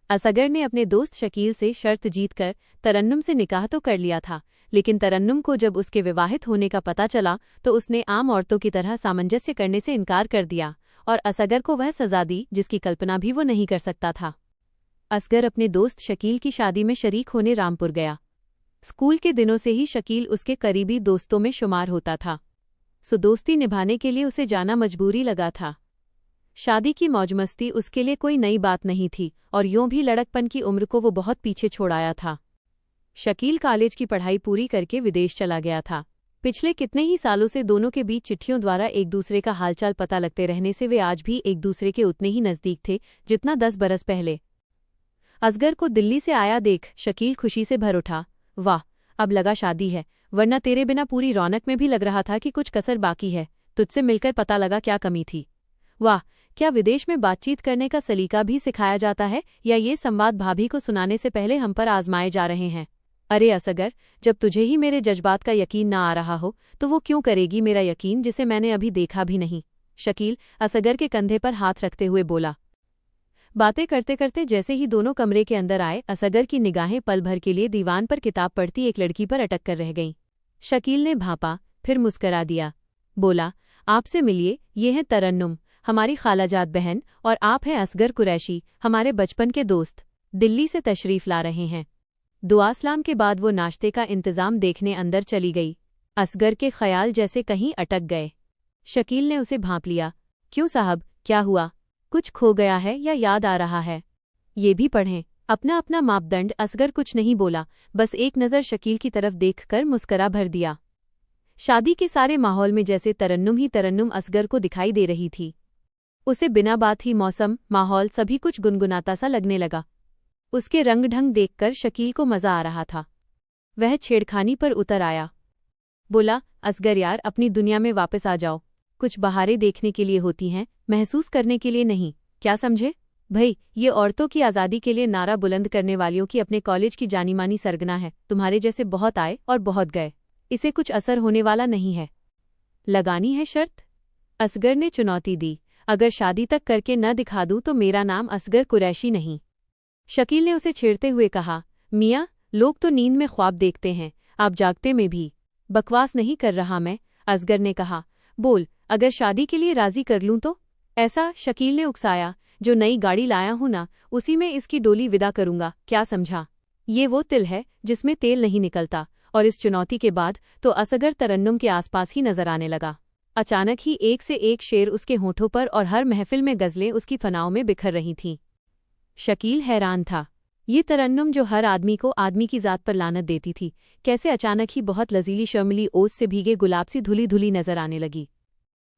असगर ने अपने दोस्त शकील से शर्त जीतकर तरन्नुम से निकाह तो कर लिया था, लेकिन तरन्नुम को जब उसके विवाहित होने का पता चला तो उसने आम औरतों की तरह सामंजस्य करने से इनकार कर दिया और असगर को वह सजा दी जिसकी कल्पना भी वो नहीं कर सकता था। असगर अपने दोस्त शकील की शादी में शरीक होने रामपुर गया। स्कूल के दिनों से ही शकील उसके करीबी दोस्तों में शुमार होता था, सो दोस्ती निभाने के लिए उसे जाना मजबूरी लगा था। शादी की मौजमस्ती उसके लिए कोई नई बात नहीं थी और यूं भी लड़कपन की उम्र को वो बहुत पीछे छोड़ आया था। शकील कॉलेज की पढ़ाई पूरी करके विदेश चला गया था। पिछले कितने ही सालों से दोनों के बीच चिट्ठियों द्वारा एक दूसरे का हालचाल पता लगते रहने से वे आज भी एक दूसरे के उतने ही नज़दीक थे जितना 10 बरस पहले। असगर को दिल्ली से आया देख शकील खुशी से भर उठा। वाह, अब लगा शादी है, वरना तेरे बिना पूरी रौनक में भी लग रहा था कि कुछ कसर बाकी है। तुझसे मिलकर पता लगा क्या कमी थी। वाह, क्या विदेश में बातचीत करने का सलीका भी सिखाया जाता है या ये संवाद भाभी को सुनाने से पहले हम पर आजमाए जा रहे हैं? अरे असगर, जब तुझे ही मेरे जज्बात का यकीन ना आ रहा हो तो वो क्यों करेगी मेरा यकीन जिसे मैंने अभी देखा भी नहीं? शकील असगर के कंधे पर हाथ रखते हुए बोला। बातें करते करते जैसे ही दोनों कमरे के अंदर आए, असगर की निगाहें पल भर के लिए दीवान पर किताब पढ़ती एक लड़की पर अटक कर रह गईं। शकील ने भांपा, फिर मुस्करा दिया। बोला, आपसे मिलिए, ये हैं तरन्नुम, हमारी खालाजाद बहन, और आप हैं असगर कुरैशी, हमारे बचपन के दोस्त, दिल्ली से तशरीफ ला रहे हैं। दुआ सलाम के बाद वो नाश्ते का इंतजाम देखने अंदर चली गई। असगर के ख्याल जैसे कहीं अटक गए। शकील ने उसे भांप लिया। क्यों साहब, क्या हुआ? कुछ खो गया है या याद आ रहा है? ये भी पढ़ें। अपना अपना मापदंड। असगर कुछ नहीं बोला, बस एक नज़र शकील की तरफ देखकर मुस्करा भर दिया। शादी के सारे माहौल में जैसे तरन्नुम ही तरन्नुम असगर को दिखाई दे रही थी। उसे बिना बात ही मौसम, माहौल सभी कुछ गुनगुनाता सा लगने लगा। उसके रंग ढंग देखकर शकील को मजा आ रहा था। वह छेड़खानी पर उतर आया। बोला, असगर यार, अपनी दुनिया में वापस आ जाओ। कुछ बहारें देखने के लिए होती हैं, महसूस करने के लिए नहीं, क्या समझे? भई, ये औरतों की आज़ादी के लिए नारा बुलंद करने वालियों की अपने कॉलेज की जानी-मानी सरगना है। तुम्हारे जैसे बहुत आए और बहुत गए, इसे कुछ असर होने वाला नहीं है। लगानी है शर्त? असगर ने चुनौती दी। अगर शादी तक करके न दिखा दूं तो मेरा नाम असगर कुरैशी नहीं। शकील ने उसे छेड़ते हुए कहा। मियाँ, लोग तो नींद में ख्वाब देखते हैं, आप जागते में भी। बकवास नहीं कर रहा मैं, असगर ने कहा। बोल, अगर शादी के लिए राजी कर लूं तो? ऐसा, शकील ने उकसाया, जो नई गाड़ी लाया हूं ना, उसी में इसकी डोली विदा करूंगा, क्या समझा? ये वो तिल है जिसमें तेल नहीं निकलता। और इस चुनौती के बाद तो असगर तरन्नुम के आसपास ही नजर आने लगा। अचानक ही एक से एक शेर उसके होठों पर और हर महफिल में गज़लें उसकी फनाओं में बिखर रही थीं। शकील हैरान था। ये तरन्नुम जो हर आदमी को आदमी की ज़ात पर लानत देती थी, कैसे अचानक ही बहुत लजीली शर्मिली ओस से भीगे गुलाब सी धुली धुली नजर आने लगी।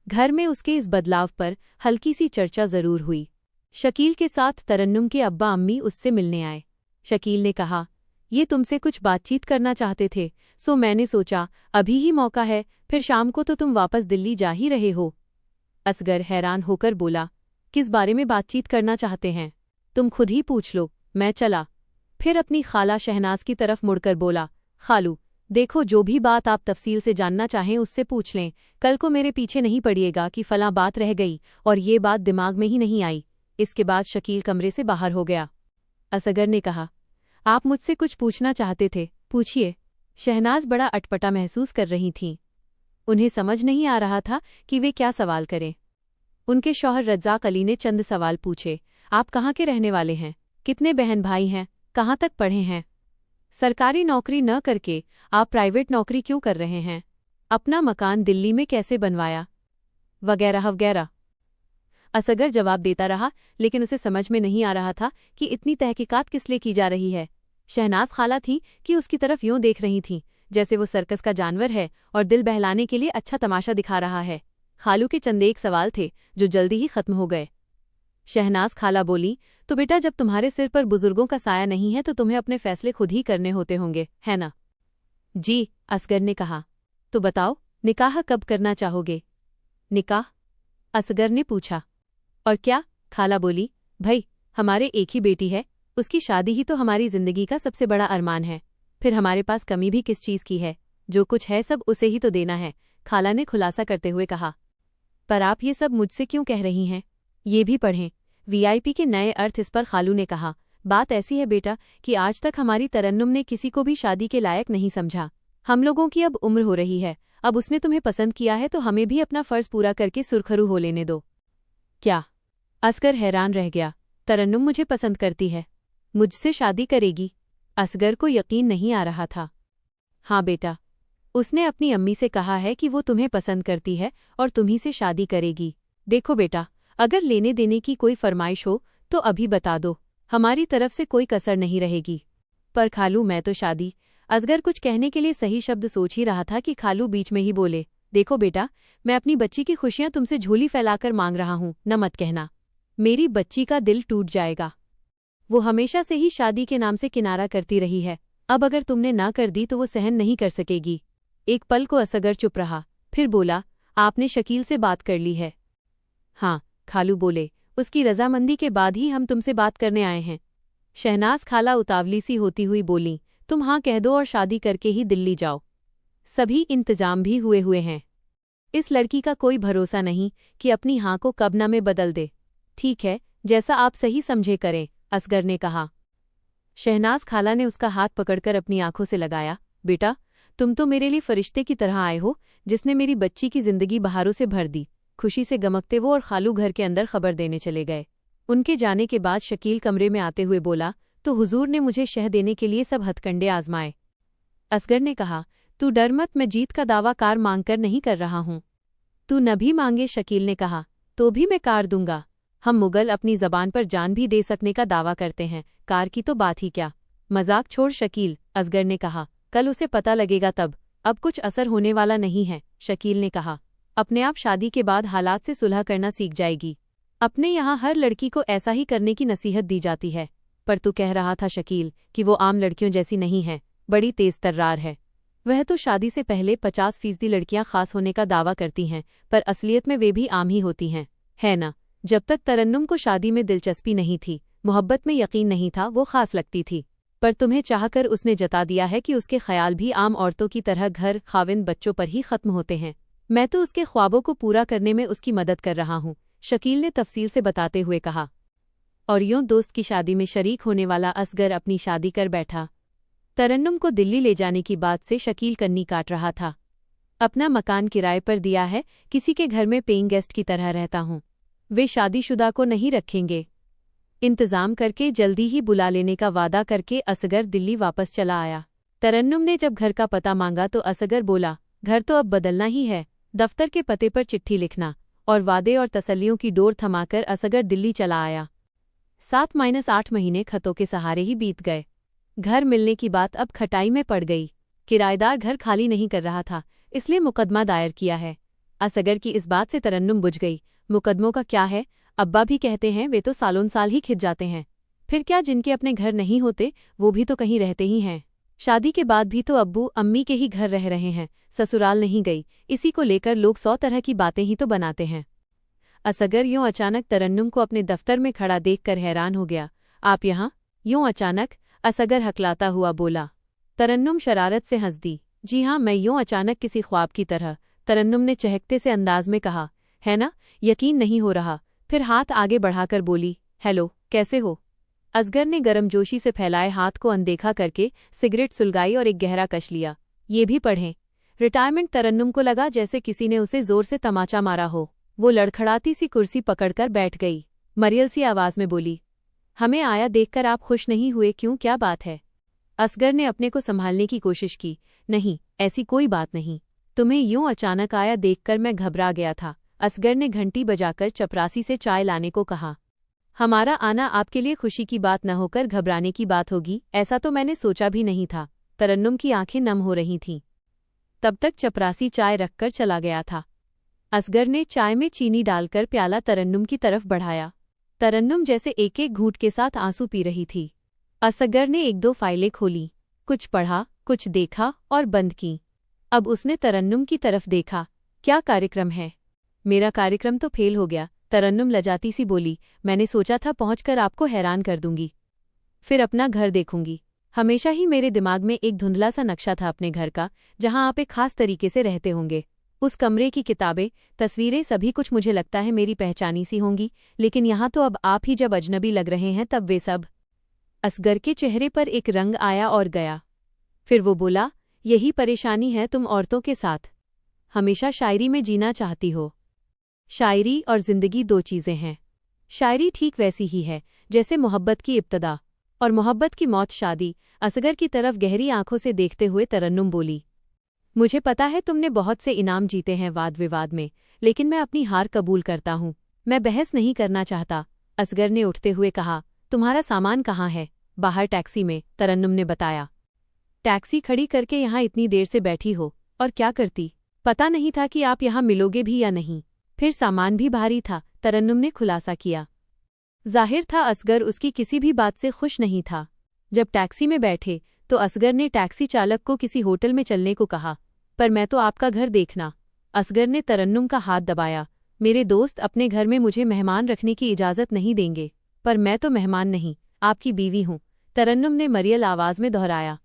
घर में उसके इस बदलाव पर हल्की सी चर्चा जरूर हुई। शकील के साथ तरन्नुम के अब्बा अम्मी उससे मिलने आए। शकील ने कहा, ये तुमसे कुछ बातचीत करना चाहते थे, सो मैंने सोचा अभी ही मौका है, फिर शाम को तो तुम वापस दिल्ली जा ही रहे हो। असगर हैरान होकर बोला, किस बारे में बातचीत करना चाहते हैं? तुम खुद ही पूछ लो, मैं चला। फिर अपनी खाला शहनाज की तरफ मुड़कर बोला, खालू, देखो, जो भी बात आप तफसील से जानना चाहें उससे पूछ लें, कल को मेरे पीछे नहीं पड़िएगा कि फलां बात रह गई और ये बात दिमाग में ही नहीं आई। इसके बाद शकील कमरे से बाहर हो गया। असगर ने कहा, आप मुझसे कुछ पूछना चाहते थे, पूछिए। शहनाज बड़ा अटपटा महसूस कर रही थीं। उन्हें समझ नहीं आ रहा था कि वे क्या सवाल करें। उनके शौहर रज्जाक अली ने चंद सवाल पूछे। आप कहाँ के रहने वाले हैं? कितने बहन भाई हैं? कहाँ तक पढ़े हैं? सरकारी नौकरी न करके आप प्राइवेट नौकरी क्यों कर रहे हैं? अपना मकान दिल्ली में कैसे बनवाया? वगैरह वगैरह। असगर जवाब देता रहा, लेकिन उसे समझ में नहीं आ रहा था कि इतनी तहकीकात किस लिए की जा रही है। शहनाज खाला थी कि उसकी तरफ यूं देख रही थीं जैसे वो सर्कस का जानवर है और दिल बहलाने के लिए अच्छा तमाशा दिखा रहा है। खालू के चंद एक सवाल थे जो जल्दी ही खत्म हो गए। शहनाज खाला बोली, तो बेटा, जब तुम्हारे सिर पर बुजुर्गों का साया नहीं है तो तुम्हें अपने फैसले खुद ही करने होते होंगे, है ना? जी, असगर ने कहा। तो बताओ, निकाह कब करना चाहोगे? निकाह? असगर ने पूछा। और क्या? खाला बोली, भाई, हमारे एक ही बेटी है, उसकी शादी ही तो हमारी जिंदगी का सबसे बड़ा अरमान है। फिर हमारे पास कमी भी किस चीज़ की है? जो कुछ है सब उसे ही तो देना है, खाला ने खुलासा करते हुए कहा। पर आप ये सब मुझसे क्यों कह रही हैं? ये भी पढ़ें। वीआईपी के नए अर्थ। इस पर खालू ने कहा, बात ऐसी है बेटा कि आज तक हमारी तरन्नुम ने किसी को भी शादी के लायक नहीं समझा। हम लोगों की अब उम्र हो रही है, अब उसने तुम्हें पसंद किया है तो हमें भी अपना फर्ज पूरा करके सुरखरू हो लेने दो। क्या? असगर हैरान रह गया। तरन्नुम मुझे पसंद करती है, मुझसे शादी करेगी? असगर को यकीन नहीं आ रहा था। हाँ बेटा, उसने अपनी अम्मी से कहा है कि वो तुम्हें पसंद करती है और तुम्ही से शादी करेगी। देखो बेटा, अगर लेने देने की कोई फरमाइश हो तो अभी बता दो, हमारी तरफ से कोई कसर नहीं रहेगी। पर खालू मैं तो शादी। असगर कुछ कहने के लिए सही शब्द सोच ही रहा था कि खालू बीच में ही बोले, देखो बेटा, मैं अपनी बच्ची की खुशियां तुमसे झोली फैलाकर मांग रहा हूं, न मत कहना, मेरी बच्ची का दिल टूट जाएगा। वो हमेशा से ही शादी के नाम से किनारा करती रही है, अब अगर तुमने ना कर दी तो वो सहन नहीं कर सकेगी। एक पल को असगर चुप रहा, फिर बोला, आपने शकील से बात कर ली है? हाँ, खालू बोले, उसकी रजामंदी के बाद ही हम तुमसे बात करने आए हैं। शहनाज खाला उतावली सी होती हुई बोली, तुम हाँ कह दो और शादी करके ही दिल्ली जाओ। सभी इंतजाम भी हुए हुए हैं। इस लड़की का कोई भरोसा नहीं कि अपनी हाँ को कब ना में बदल दे। ठीक है, जैसा आप सही समझे करें, असगर ने कहा। शहनाज खाला ने उसका हाथ पकड़कर अपनी आंखों से लगाया, बेटा, तुम तो मेरे लिए फरिश्ते की तरह आए हो, जिसने मेरी बच्ची की जिंदगी बहारों से भर दी। खुशी से गमकते वो और खालू घर के अंदर खबर देने चले गए। उनके जाने के बाद शकील कमरे में आते हुए बोला, तो हुजूर ने मुझे शह देने के लिए सब हथकंडे आजमाए। असगर ने कहा, तू डर मत, मैं जीत का दावा कार मांगकर नहीं कर रहा हूं। तू न भी मांगे, शकील ने कहा, तो भी मैं कार दूंगा। हम मुगल अपनी जबान पर जान भी दे सकने का दावा करते हैं, कार की तो बात ही क्या। मजाक छोड़ शकील, असगर ने कहा, कल उसे पता लगेगा तब, अब कुछ असर होने वाला नहीं है। शकील ने कहा, अपने आप शादी के बाद हालात से सुलह करना सीख जाएगी। अपने यहाँ हर लड़की को ऐसा ही करने की नसीहत दी जाती है। पर तू कह रहा था शकील कि वो आम लड़कियों जैसी नहीं है, बड़ी तेज तर्रार है। वह तो शादी से पहले 50% लड़कियां खास होने का दावा करती हैं, पर असलियत में वे भी आम ही होती हैं, है ना? जब तक तरन्नुम को शादी में दिलचस्पी नहीं थी, मोहब्बत में यकीन नहीं था, वो खास लगती थी। पर तुम्हें चाहकर उसने जता दिया है कि उसके ख्याल भी आम औरतों की तरह घर खाविंद बच्चों पर ही खत्म होते हैं। मैं तो उसके ख्वाबों को पूरा करने में उसकी मदद कर रहा हूँ, शकील ने तफसील से बताते हुए कहा। और यूं दोस्त की शादी में शरीक होने वाला असगर अपनी शादी कर बैठा। तरन्नुम को दिल्ली ले जाने की बात से शकील कन्नी काट रहा था। अपना मकान किराए पर दिया है, किसी के घर में पेइंग गेस्ट की तरह रहता हूँ। वे शादीशुदा को नहीं रखेंगे। इंतजाम करके जल्दी ही बुला लेने का वादा करके असगर दिल्ली वापस चला आया। तरन्नुम ने जब घर का पता मांगा तो असगर बोला, घर तो अब बदलना ही है, दफ्तर के पते पर चिट्ठी लिखना। और वादे और तसल्लियों की डोर थमाकर असगर दिल्ली चला आया। 7-8 महीने खतों के सहारे ही बीत गए। घर मिलने की बात अब खटाई में पड़ गई। किराएदार घर खाली नहीं कर रहा था, इसलिए मुकदमा दायर किया है। असगर की इस बात से तरन्नुम बुझ गई। मुकदमों का क्या है, अब्बा भी कहते हैं, वे तो सालों साल ही खिंच जाते हैं। फिर क्या, जिनके अपने घर नहीं होते वो भी तो कहीं रहते ही हैं। शादी के बाद भी तो अब्बू अम्मी के ही घर रह रहे हैं, ससुराल नहीं गई। इसी को लेकर लोग 100 तरह की बातें ही तो बनाते हैं। असगर यूं अचानक तरन्नुम को अपने दफ्तर में खड़ा देखकर हैरान हो गया। आप यहाँ? यूं अचानक? असगर हकलाता हुआ बोला। तरन्नुम शरारत से हंस दी। जी हाँ, मैं यूं अचानक किसी ख्वाब की तरह, तरन्नुम ने चहकते से अंदाज में कहा। है ना, यकीन नहीं हो रहा? फिर हाथ आगे बढ़ाकर बोली, हेलो, कैसे हो? असगर ने गर्मजोशी से फैलाए हाथ को अनदेखा करके सिगरेट सुलगाई और एक गहरा कश लिया। ये भी पढ़ें। रिटायरमेंट तरन्नुम को लगा जैसे किसी ने उसे जोर से तमाचा मारा हो। वो लड़खड़ाती सी कुर्सी पकड़कर बैठ गई। मरियल सी आवाज में बोली, हमें आया देखकर आप खुश नहीं हुए क्यों, क्या बात है? असगर ने अपने को संभालने की कोशिश की। नहीं, ऐसी कोई बात नहीं, तुम्हें यूं अचानक आया देखकर मैं घबरा गया था। असगर ने घंटी बजाकर चपरासी से चाय लाने को कहा। हमारा आना आपके लिए खुशी की बात न होकर घबराने की बात होगी, ऐसा तो मैंने सोचा भी नहीं था। तरन्नुम की आंखें नम हो रही थीं। तब तक चपरासी चाय रखकर चला गया था। असगर ने चाय में चीनी डालकर प्याला तरन्नुम की तरफ बढ़ाया। तरन्नुम जैसे एक एक घूंट के साथ आंसू पी रही थी। असगर ने 1-2 फाइलें खोली, कुछ पढ़ा, कुछ देखा और बंद की। अब उसने तरन्नुम की तरफ देखा। क्या कार्यक्रम है? मेरा कार्यक्रम तो फेल हो गया, तरन्नुम लजाती सी बोली। मैंने सोचा था पहुंचकर आपको हैरान कर दूंगी, फिर अपना घर देखूंगी। हमेशा ही मेरे दिमाग में एक धुंधला सा नक्शा था अपने घर का, जहां आप एक खास तरीके से रहते होंगे। उस कमरे की किताबें, तस्वीरें, सभी कुछ मुझे लगता है मेरी पहचानी सी होंगी। लेकिन यहाँ तो अब आप ही जब अजनबी लग रहे हैं तब वे सब असगर के चेहरे पर एक रंग आया और गया। फिर वो बोला, यही परेशानी है तुम औरतों के साथ, हमेशा शायरी में जीना चाहती हो। शायरी और जिंदगी दो चीज़ें हैं। शायरी ठीक वैसी ही है जैसे मोहब्बत की इब्तदा और मोहब्बत की मौत शादी। असगर की तरफ गहरी आंखों से देखते हुए तरन्नुम बोली, मुझे पता है तुमने बहुत से इनाम जीते हैं वाद विवाद में, लेकिन मैं अपनी हार कबूल करता हूँ। मैं बहस नहीं करना चाहता। असगर ने उठते हुए कहा, तुम्हारा सामान कहाँ है? बाहर टैक्सी में, तरन्नुम ने बताया। टैक्सी खड़ी करके यहाँ इतनी देर से बैठी हो, और क्या करती? पता नहीं था कि आप यहाँ मिलोगे भी या नहीं। फिर सामान भी भारी था, तरन्नुम ने खुलासा किया। जाहिर था असगर उसकी किसी भी बात से खुश नहीं था। जब टैक्सी में बैठे तो असगर ने टैक्सी चालक को किसी होटल में चलने को कहा, पर मैं तो आपका घर देखना। असगर ने तरन्नुम का हाथ दबाया। मेरे दोस्त अपने घर में मुझे मेहमान रखने की इजाज़त नहीं देंगे, पर मैं तो मेहमान नहीं, आपकी बीवी हूँ, तरन्नुम ने मरियल आवाज़ में दोहराया।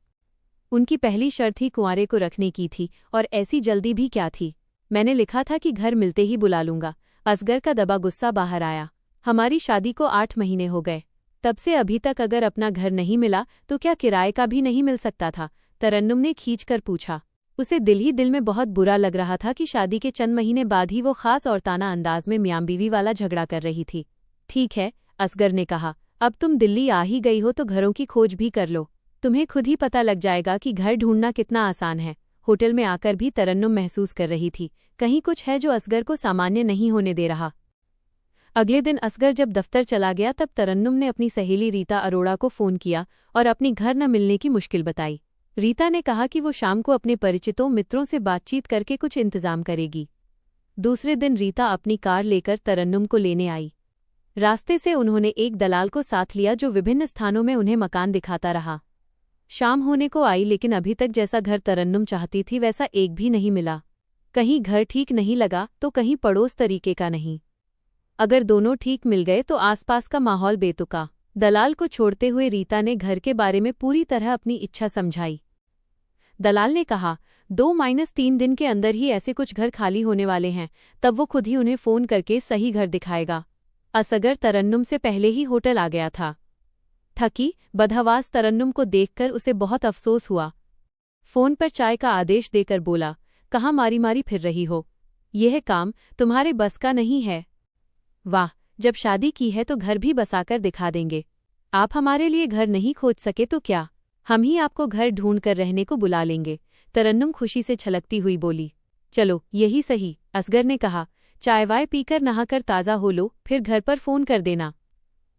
उनकी पहली शर्त ही कुंवारे को रखने की थी, और ऐसी जल्दी भी क्या थी? मैंने लिखा था कि घर मिलते ही बुला लूंगा। असगर का दबा गुस्सा बाहर आया। हमारी शादी को 8 महीने हो गए, तब से अभी तक अगर अपना घर नहीं मिला तो क्या किराए का भी नहीं मिल सकता था? तरन्नुम ने खींचकर पूछा। उसे दिल ही दिल में बहुत बुरा लग रहा था कि शादी के चंद महीने बाद ही वो खास औरताना अंदाज में मियां बीवी वाला झगड़ा कर रही थी। ठीक है, असगर ने कहा, अब तुम दिल्ली आ ही गई हो तो घरों की खोज भी कर लो। तुम्हें खुद ही पता लग जाएगा कि घर ढूंढना कितना आसान है। होटल में आकर भी तरन्नुम महसूस कर रही थी, कहीं कुछ है जो असगर को सामान्य नहीं होने दे रहा। अगले दिन असगर जब दफ्तर चला गया तब तरन्नुम ने अपनी सहेली रीता अरोड़ा को फ़ोन किया और अपनी घर न मिलने की मुश्किल बताई। रीता ने कहा कि वो शाम को अपने परिचितों मित्रों से बातचीत करके कुछ इंतजाम करेगी। दूसरे दिन रीता अपनी कार लेकर तरन्नुम को लेने आई। रास्ते से उन्होंने एक दलाल को साथ लिया जो विभिन्न स्थानों में उन्हें मकान दिखाता रहा। शाम होने को आई लेकिन अभी तक जैसा घर तरन्नुम चाहती थी वैसा एक भी नहीं मिला। कहीं घर ठीक नहीं लगा तो कहीं पड़ोस तरीके का नहीं। अगर दोनों ठीक मिल गए तो आसपास का माहौल बेतुका। दलाल को छोड़ते हुए रीता ने घर के बारे में पूरी तरह अपनी इच्छा समझाई। दलाल ने कहा, 2-3 दिन के अंदर ही ऐसे कुछ घर खाली होने वाले हैं, तब वो खुद ही उन्हें फ़ोन करके सही घर दिखाएगा। असगर तरन्नुम से पहले ही होटल आ गया था। थकी बदहवास तरन्नुम को देखकर उसे बहुत अफसोस हुआ। फ़ोन पर चाय का आदेश देकर बोला, कहाँ मारी मारी फिर रही हो? यह काम तुम्हारे बस का नहीं है। वाह, जब शादी की है तो घर भी बसाकर दिखा देंगे। आप हमारे लिए घर नहीं खोज सके तो क्या, हम ही आपको घर ढूंढ कर रहने को बुला लेंगे। तरन्नुम खुशी से छलकती हुई बोली, चलो यही सही। असगर ने कहा, चाय वाय पीकर नहाकर ताज़ा हो लो, फिर घर पर फ़ोन कर देना।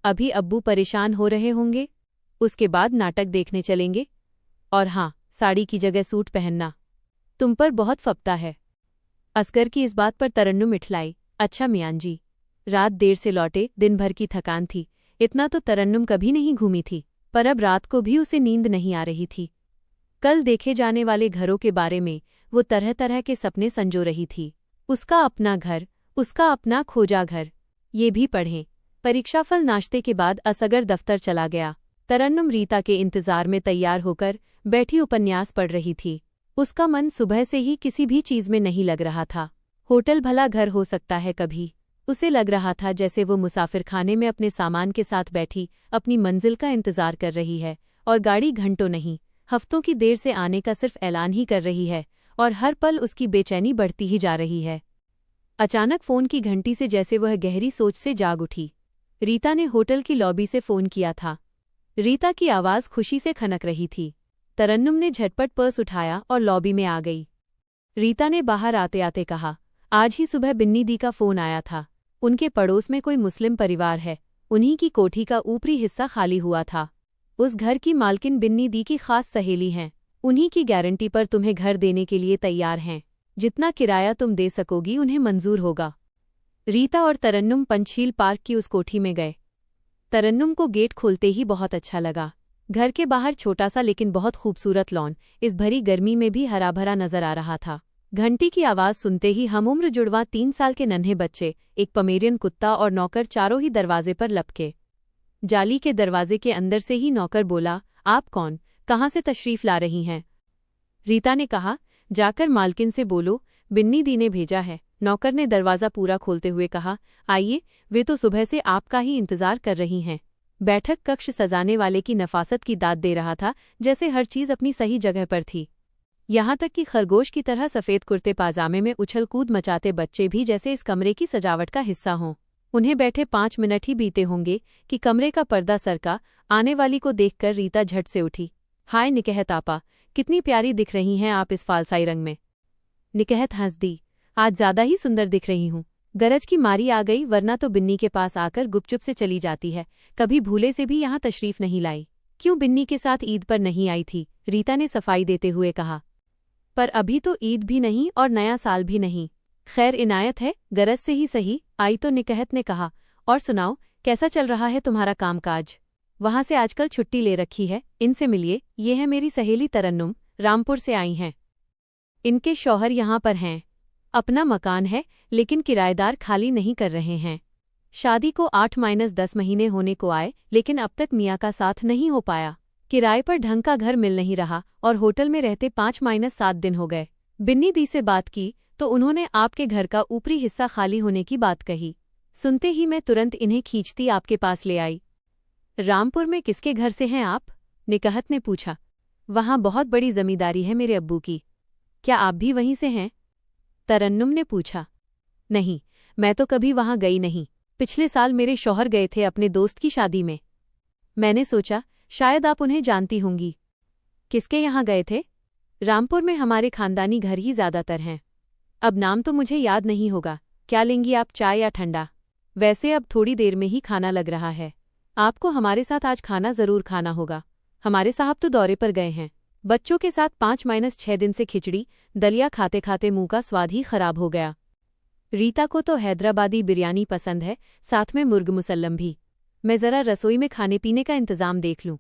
अभी अब्बू परेशान हो रहे होंगे, उसके बाद नाटक देखने चलेंगे। और हाँ, साड़ी की जगह सूट पहनना, तुम पर बहुत फबता है। असगर की इस बात पर तरन्नुम इठलाई, अच्छा मियां जी। रात देर से लौटे, दिन भर की थकान थी। इतना तो तरन्नुम कभी नहीं घूमी थी, पर अब रात को भी उसे नींद नहीं आ रही थी। कल देखे जाने वाले घरों के बारे में वो तरह तरह के सपने संजो रही थी। उसका अपना घर, उसका अपना खोजा घर। ये भी पढ़ें। परीक्षाफल नाश्ते के बाद असगर दफ्तर चला गया। तरन्नुम रीता के इंतजार में तैयार होकर बैठी उपन्यास पढ़ रही थी। उसका मन सुबह से ही किसी भी चीज में नहीं लग रहा था। होटल भला घर हो सकता है कभी? उसे लग रहा था जैसे वो मुसाफिरखाने में अपने सामान के साथ बैठी अपनी मंजिल का इंतजार कर रही है, और गाड़ी घंटों नहीं, हफ्तों की देर से आने का सिर्फ ऐलान ही कर रही है, और हर पल उसकी बेचैनी बढ़ती ही जा रही है। अचानक फ़ोन की घंटी से जैसे वह गहरी सोच से जाग उठी। रीता ने होटल की लॉबी से फ़ोन किया था। रीता की आवाज़ खुशी से खनक रही थी। तरन्नुम ने झटपट पर्स उठाया और लॉबी में आ गई। रीता ने बाहर आते आते कहा, आज ही सुबह बिन्नी दी का फ़ोन आया था। उनके पड़ोस में कोई मुस्लिम परिवार है, उन्हीं की कोठी का ऊपरी हिस्सा खाली हुआ था। उस घर की मालकिन बिन्नी दी की खास सहेली हैं। उन्हीं की गारंटी पर तुम्हें घर देने के लिए तैयार हैं। जितना किराया तुम दे सकोगी उन्हें मंजूर होगा। रीता और तरन्नुम पंचशील पार्क की उस कोठी में गए। तरन्नुम को गेट खोलते ही बहुत अच्छा लगा। घर के बाहर छोटा सा लेकिन बहुत खूबसूरत लॉन इस भरी गर्मी में भी हरा भरा नजर आ रहा था। घंटी की आवाज़ सुनते ही हमउम्र जुड़वा 3 साल के नन्हे बच्चे, एक पमेरियन कुत्ता और नौकर चारों ही दरवाजे पर लपके। जाली के दरवाजे के अंदर से ही नौकर बोला, आप कौन, कहाँ से तशरीफ़ ला रही हैं? रीता ने कहा, जाकर मालकिन से बोलो बिन्नी दी ने भेजा है। नौकर ने दरवाज़ा पूरा खोलते हुए कहा, आइए, वे तो सुबह से आपका ही इंतज़ार कर रही हैं। बैठक कक्ष सजाने वाले की नफासत की दाद दे रहा था, जैसे हर चीज अपनी सही जगह पर थी। यहाँ तक कि खरगोश की तरह सफेद कुर्ते पाजामे में उछल कूद मचाते बच्चे भी जैसे इस कमरे की सजावट का हिस्सा हों। उन्हें बैठे 5 मिनट ही बीते होंगे कि कमरे का पर्दा सरका। आने वाली को देखकर रीता झट से उठी। हाय निकहत आपा, कितनी प्यारी दिख रही हैं आप इस फालसाई रंग में। निकहत हंस दी। आज ज्यादा ही सुंदर दिख रही हूँ। गरज की मारी आ गई, वरना तो बिन्नी के पास आकर गुपचुप से चली जाती है, कभी भूले से भी यहाँ तशरीफ नहीं लाई। क्यों बिन्नी के साथ ईद पर नहीं आई थी? रीता ने सफाई देते हुए कहा। पर अभी तो ईद भी नहीं और नया साल भी नहीं। खैर इनायत है, गरज से ही सही आई तो निकहत ने कहा। और सुनाओ, कैसा चल रहा है तुम्हारा कामकाज? वहां से आजकल छुट्टी ले रखी है, इनसे मिलिए। ये है मेरी सहेली तरन्नुम, रामपुर से आई हैं। इनके शौहर यहाँ पर हैं। अपना मकान है, लेकिन किराएदार खाली नहीं कर रहे हैं। शादी को 8-10 महीने होने को आए, लेकिन अब तक मियाँ का साथ नहीं हो पाया। किराए पर ढंग का घर मिल नहीं रहा और होटल में रहते 5-7 दिन हो गए। बिन्नी दी से बात की तो उन्होंने आपके घर का ऊपरी हिस्सा खाली होने की बात कही। सुनते ही मैं तुरंत इन्हें खींचती आपके पास ले आई। रामपुर में किसके घर से हैं आप? निकहत ने पूछा। वहाँ बहुत बड़ी जमींदारी है मेरे अब्बू की। क्या आप भी वहीं से हैं? तरन्नुम ने पूछा। नहीं, मैं तो कभी वहां गई नहीं। पिछले साल मेरे शौहर गए थे अपने दोस्त की शादी में। मैंने सोचा शायद आप उन्हें जानती होंगी। किसके यहाँ गए थे? रामपुर में हमारे खानदानी घर ही ज्यादातर हैं। अब नाम तो मुझे याद नहीं होगा। क्या लेंगी आप, चाय या ठंडा? वैसे अब थोड़ी देर में ही खाना लग रहा है। आपको हमारे साथ आज खाना जरूर खाना होगा। हमारे साहब तो दौरे पर गए हैं। बच्चों के साथ 5-6 दिन से खिचड़ी दलिया खाते खाते मुंह का स्वाद ही खराब हो गया। रीता को तो हैदराबादी बिरयानी पसंद है, साथ में मुर्ग मुसल्लम भी। मैं जरा रसोई में खाने पीने का इंतजाम देख लूं।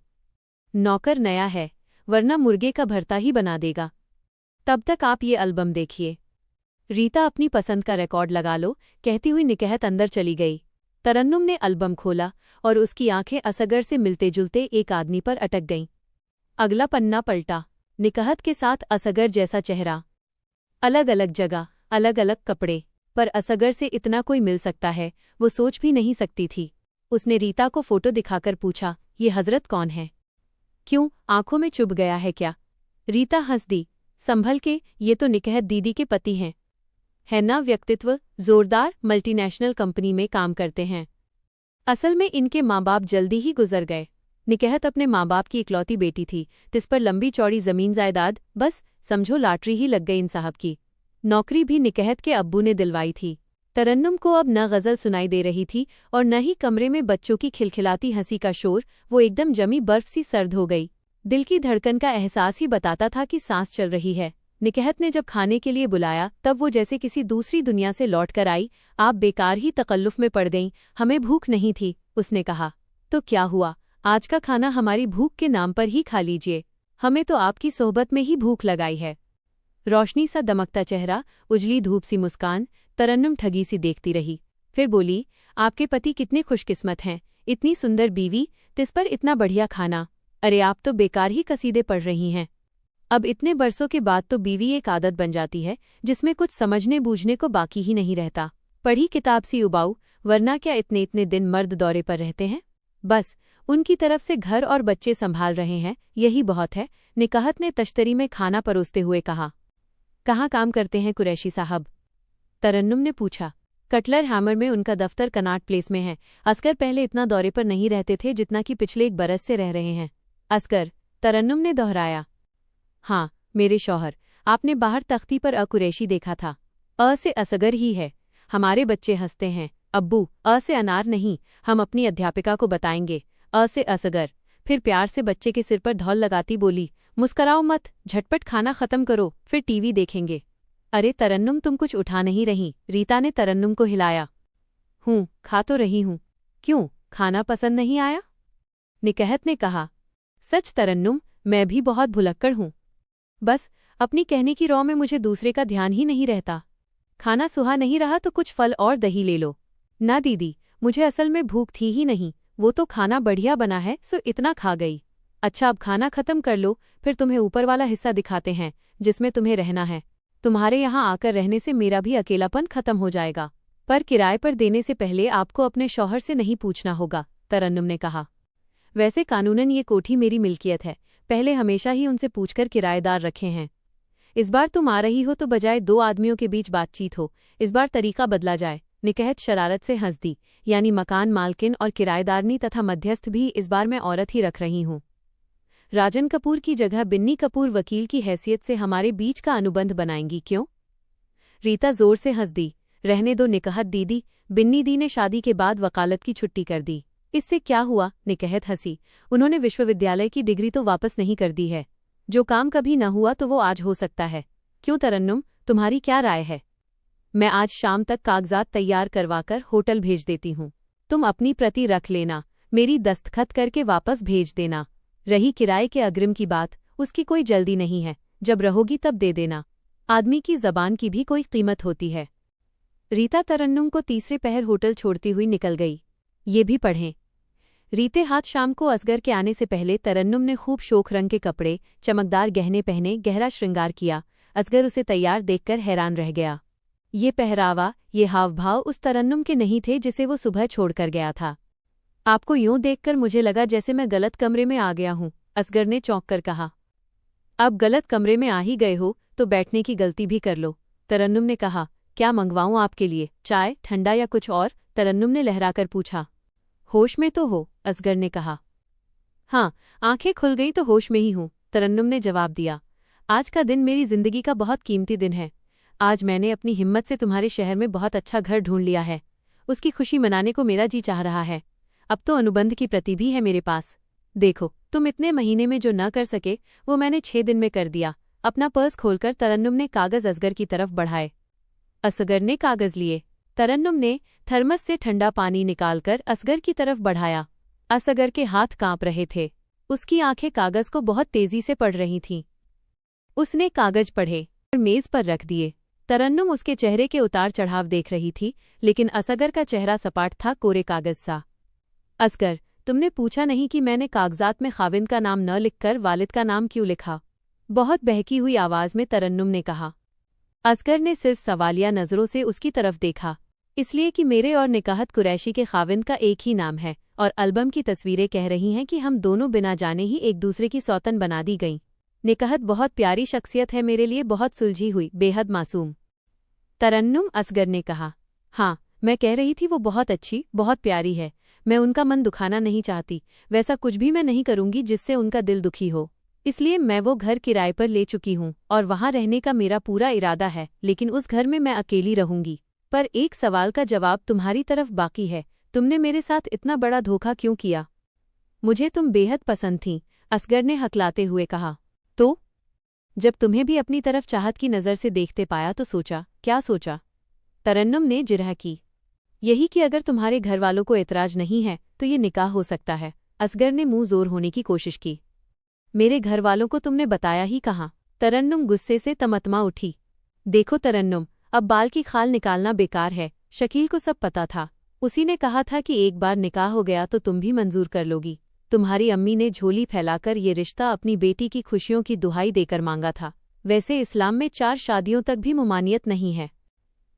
नौकर नया है, वरना मुर्गे का भरता ही बना देगा। तब तक आप ये एल्बम देखिए। रीता अपनी पसंद का रिकॉर्ड लगा लो, कहती हुई निकहत अंदर चली गई। तरन्नुम ने एल्बम खोला और उसकी आंखें असगर से मिलते जुलते एक आदमी पर अटक गईं। अगला पन्ना पलटा। निकहत के साथ असगर जैसा चेहरा, अलग अलग जगह, अलग अलग कपड़े, पर असगर से इतना कोई मिल सकता है, वो सोच भी नहीं सकती थी। उसने रीता को फोटो दिखाकर पूछा, ये हजरत कौन है? क्यों, आंखों में चुभ गया है क्या? रीता हंस दी। संभल के, ये तो निकहत दीदी के पति हैं। है ना व्यक्तित्व, जोरदार, मल्टीनेशनल कंपनी में काम करते हैं। असल में इनके माँ बाप जल्दी ही गुजर गए। निकहत अपने माँ बाप की इकलौती बेटी थी, जिस पर लंबी चौड़ी जमीन जायदाद, बस समझो लॉटरी ही लग गई इन साहब की। नौकरी भी निकहत के अब्बू ने दिलवाई थी। तरन्नुम को अब न गज़ल सुनाई दे रही थी और न ही कमरे में बच्चों की खिलखिलाती हंसी का शोर। वो एकदम जमी बर्फ सी सर्द हो गई। दिल की धड़कन का एहसास ही बताता था कि सांस चल रही है। निकहत ने जब खाने के लिए बुलाया तब वो जैसे किसी दूसरी दुनिया से लौट कर आई। आप बेकार ही तकल्लुफ में पड़ गईं, हमें भूख नहीं थी, उसने कहा। तो क्या हुआ, आज का खाना हमारी भूख के नाम पर ही खा लीजिए। हमें तो आपकी सोहबत में ही भूख लगाई है। रोशनी सा दमकता चेहरा, उजली धूप सी मुस्कान। तरन्नुम ठगी सी देखती रही, फिर बोली, आपके पति कितने खुशकिस्मत हैं, इतनी सुंदर बीवी, तिस पर इतना बढ़िया खाना। अरे आप तो बेकार ही कसीदे पढ़ रही हैं। अब इतने बरसों के बाद तो बीवी एक आदत बन जाती है जिसमें कुछ समझने बूझने को बाकी ही नहीं रहता। पढ़ी किताब सी उबाऊ, वरना क्या इतने इतने दिन मर्द दौरे पर रहते हैं? बस उनकी तरफ से घर और बच्चे संभाल रहे हैं, यही बहुत है। निकहत ने तश्तरी में खाना परोसते हुए कहा। कहाँ काम करते हैं कुरैशी साहब? तरन्नुम ने पूछा। कटलर हैमर में उनका दफ्तर कनाट प्लेस में है। असगर पहले इतना दौरे पर नहीं रहते थे जितना कि पिछले 1 बरस से रह रहे हैं। असगर, तरन्नुम ने दोहराया। हाँ, मेरे शौहर। आपने बाहर तख्ती पर कुरैशी देखा था। अ से असगर ही है। हमारे बच्चे हंसते हैं। अब्बू, अ से अनार नहीं, हम अपनी अध्यापिका को बताएंगे। अ से असगर। फिर प्यार से बच्चे के सिर पर धौल लगाती बोली, मुस्कराओ मत, झटपट खाना खत्म करो, फिर टीवी देखेंगे। अरे तरन्नुम, तुम कुछ उठा नहीं रही? रीता ने तरन्नुम को हिलाया। खा तो रही हूँ। क्यों, खाना पसंद नहीं आया? निकहत ने कहा। सच तरन्नुम, मैं भी बहुत भुलक्कड़ हूँ। बस अपनी कहने की रौ में मुझे दूसरे का ध्यान ही नहीं रहता। खाना सुहा नहीं रहा तो कुछ फल और दही ले लो। ना दीदी, मुझे असल में भूख थी ही नहीं, वो तो खाना बढ़िया बना है सो इतना खा गई। अच्छा, अब खाना खत्म कर लो, फिर तुम्हें ऊपर वाला हिस्सा दिखाते हैं जिसमें तुम्हें रहना है। तुम्हारे यहाँ आकर रहने से मेरा भी अकेलापन खत्म हो जाएगा। पर किराए पर देने से पहले आपको अपने शौहर से नहीं पूछना होगा, तरन्नुम ने कहा। वैसे कानूनन ये कोठी मेरी मिल्कियत है, पहले हमेशा ही उनसे पूछकर किराएदार रखे हैं। इस बार तुम आ रही हो तो बजाय दो आदमियों के बीच बातचीत हो, इस बार तरीका बदला जाए। निकहत शरारत से हंस दी। यानी मकान मालकिन और किराएदारनी तथा मध्यस्थ भी इस बार मैं औरत ही रख रही हूँ। राजन कपूर की जगह बिन्नी कपूर वकील की हैसियत से हमारे बीच का अनुबंध बनाएंगी, क्यों? रीता जोर से हंस दी। रहने दो निकहत दीदी, बिन्नी दी ने शादी के बाद वकालत की छुट्टी कर दी। इससे क्या हुआ? निकहत हंसी। उन्होंने विश्वविद्यालय की डिग्री तो वापस नहीं कर दी है। जो काम कभी न हुआ तो वो आज हो सकता है। क्यों तरन्नुम, तुम्हारी क्या राय है? मैं आज शाम तक कागजात तैयार करवाकर होटल भेज देती हूँ। तुम अपनी प्रति रख लेना, मेरी दस्तखत करके वापस भेज देना। रही किराए के अग्रिम की बात, उसकी कोई जल्दी नहीं है, जब रहोगी तब दे देना। आदमी की जबान की भी कोई कीमत होती है। रीता तरन्नुम को तीसरे पहर होटल छोड़ती हुई निकल गई। ये भी पढ़ें। रीते हाथ शाम को असगर के आने से पहले तरन्नुम ने खूब शोक रंग के कपड़े, चमकदार गहने पहने, गहरा श्रृंगार किया। असगर उसे तैयार देखकर हैरान रह गया। ये पहरावा, ये हावभाव उस तरन्नुम के नहीं थे जिसे वो सुबह छोड़कर गया था। आपको यूं देखकर मुझे लगा जैसे मैं गलत कमरे में आ गया हूं, असगर ने चौंक कर कहा। अब गलत कमरे में आ ही गए हो तो बैठने की गलती भी कर लो, तरन्नुम ने कहा। क्या मंगवाऊं आपके लिए, चाय, ठंडा या कुछ और? तरन्नुम ने लहराकर पूछा। होश में तो हो, असगर ने कहा। हाँ, आंखें खुल गई तो होश में ही हूं, तरन्नुम ने जवाब दिया। आज का दिन मेरी जिंदगी का बहुत कीमती दिन है। आज मैंने अपनी हिम्मत से तुम्हारे शहर में बहुत अच्छा घर ढूंढ लिया है। उसकी खुशी मनाने को मेरा जी चाह रहा है। अब तो अनुबंध की प्रति भी है मेरे पास। देखो, तुम इतने महीने में जो न कर सके वो मैंने 6 दिन में कर दिया। अपना पर्स खोलकर तरन्नुम ने कागज असगर की तरफ बढ़ाए। असगर ने कागज लिए। तरन्नुम ने थर्मस से ठंडा पानी निकालकर असगर की तरफ बढ़ाया। असगर के हाथ कांप रहे थे। उसकी आंखें कागज को बहुत तेजी से पढ़ रही थीं। उसने कागज पढ़े और मेज पर रख दिए। तरन्नुम उसके चेहरे के उतार चढ़ाव देख रही थी, लेकिन असगर का चेहरा सपाट था, कोरे कागज सा। असगर, तुमने पूछा नहीं कि मैंने कागजात में खाविंद का नाम न लिखकर वालिद का नाम क्यों लिखा? बहुत बहकी हुई आवाज में तरन्नुम ने कहा। असगर ने सिर्फ सवालिया नजरों से उसकी तरफ देखा। इसलिए कि मेरे और निकाहत कुरैशी के खाविंद का एक ही नाम है और एल्बम की तस्वीरें कह रही हैं कि हम दोनों बिना जाने ही एक दूसरे की सौतन बना दी गईं। निकाहत बहुत प्यारी शख्सियत है मेरे लिए, बहुत सुलझी हुई, बेहद मासूम। तरन्नुम, असगर ने कहा। हाँ, मैं कह रही थी वो बहुत अच्छी, बहुत प्यारी है। मैं उनका मन दुखाना नहीं चाहती। वैसा कुछ भी मैं नहीं करूंगी जिससे उनका दिल दुखी हो। इसलिए मैं वो घर किराए पर ले चुकी हूँ और वहाँ रहने का मेरा पूरा इरादा है, लेकिन उस घर में मैं अकेली रहूंगी। पर एक सवाल का जवाब तुम्हारी तरफ बाकी है। तुमने मेरे साथ इतना बड़ा धोखा क्यों किया? मुझे तुम बेहद पसंद थीं, असगर ने हकलाते हुए कहा। तो जब तुम्हें भी अपनी तरफ चाहत की नज़र से देखते पाया तो सोचा। क्या सोचा? तरन्नुम ने जिरह की। यही कि अगर तुम्हारे घर वालों को एतराज नहीं है तो ये निकाह हो सकता है। असगर ने मुंह जोर होने की कोशिश की। मेरे घर वालों को तुमने बताया ही कहाँ? तरन्नुम गुस्से से तमतमा उठी। देखो तरन्नुम, अब बाल की खाल निकालना बेकार है। शकील को सब पता था। उसी ने कहा था कि एक बार निकाह हो गया तो तुम भी मंजूर कर लोगी। तुम्हारी अम्मी ने झोली फैलाकर ये रिश्ता अपनी बेटी की खुशियों की दुहाई देकर मांगा था। वैसे इस्लाम में 4 शादियों तक भी मुमानियत नहीं है।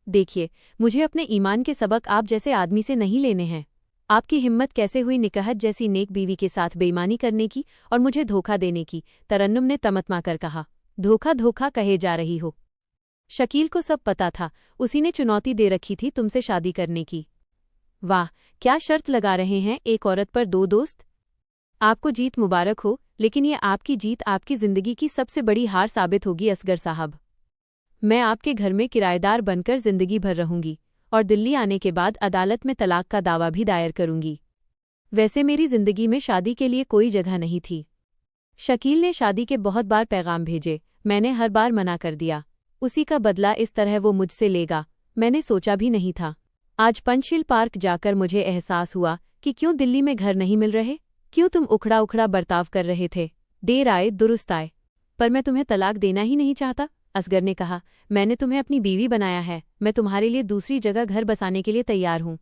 देखिए, मुझे अपने ईमान के सबक आप जैसे आदमी से नहीं लेने हैं। आपकी हिम्मत कैसे हुई निकाहत जैसी नेक बीवी के साथ बेईमानी करने की और मुझे धोखा देने की? तरन्नुम ने तमतमा कर कहा। धोखा धोखा कहे जा रही हो? शकील को सब पता था। उसी ने चुनौती दे रखी थी तुमसे शादी करने की। वाह, क्या शर्त लगा रहे हैं, एक औरत पर 2 दोस्त। आपको जीत मुबारक हो, लेकिन ये आपकी जीत आपकी जिंदगी की सबसे बड़ी हार साबित होगी असगर साहब। मैं आपके घर में किराएदार बनकर जिंदगी भर रहूंगी और दिल्ली आने के बाद अदालत में तलाक का दावा भी दायर करूंगी। वैसे मेरी जिंदगी में शादी के लिए कोई जगह नहीं थी। शकील ने शादी के बहुत बार पैगाम भेजे, मैंने हर बार मना कर दिया। उसी का बदला इस तरह वो मुझसे लेगा, मैंने सोचा भी नहीं था। आज पंचशील पार्क जाकर मुझे एहसास हुआ कि क्यों दिल्ली में घर नहीं मिल रहे। क्यों तुम उखड़ा उखड़ा बर्ताव कर रहे थे। देर आए दुरुस्त आए। पर मैं तुम्हें तलाक देना ही नहीं चाहता, असगर ने कहा। मैंने तुम्हें अपनी बीवी बनाया है, मैं तुम्हारे लिए दूसरी जगह घर बसाने के लिए तैयार हूँ।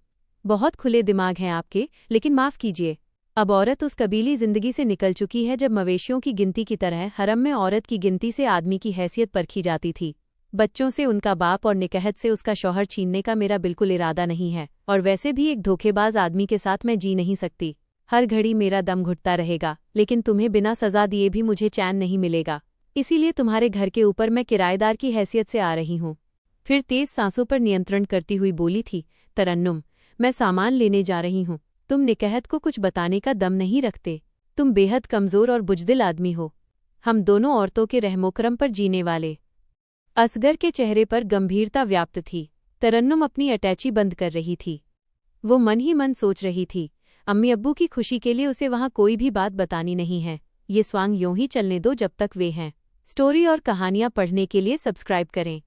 बहुत खुले दिमाग हैं आपके, लेकिन माफ़ कीजिए, अब औरत उस कबीली जिंदगी से निकल चुकी है जब मवेशियों की गिनती की तरह हरम में औरत की गिनती से आदमी की हैसियत परखी जाती थी। बच्चों से उनका बाप और निकहत से उसका शौहर छीनने का मेरा बिल्कुल इरादा नहीं है, और वैसे भी एक धोखेबाज आदमी के साथ मैं जी नहीं सकती। हर घड़ी मेरा दम घुटता रहेगा, लेकिन तुम्हें बिना सजा दिए भी मुझे चैन नहीं मिलेगा। इसीलिए तुम्हारे घर के ऊपर मैं किराएदार की हैसियत से आ रही हूँ। फिर तेज सांसों पर नियंत्रण करती हुई बोली थी तरन्नुम, मैं सामान लेने जा रही हूँ। तुम निकहत को कुछ बताने का दम नहीं रखते। तुम बेहद कमज़ोर और बुजदिल आदमी हो। हम दोनों औरतों के रहमोकरम पर जीने वाले। असगर के चेहरे पर गंभीरता व्याप्त थी। तरन्नुम अपनी अटैची बंद कर रही थी। वो मन ही मन सोच रही थी, अम्मी अब्बू की खुशी के लिए उसे वहाँ कोई भी बात बतानी नहीं है। ये स्वांग यूं ही चलने दो जब तक वे हैं। स्टोरी और कहानियाँ पढ़ने के लिए सब्सक्राइब करें।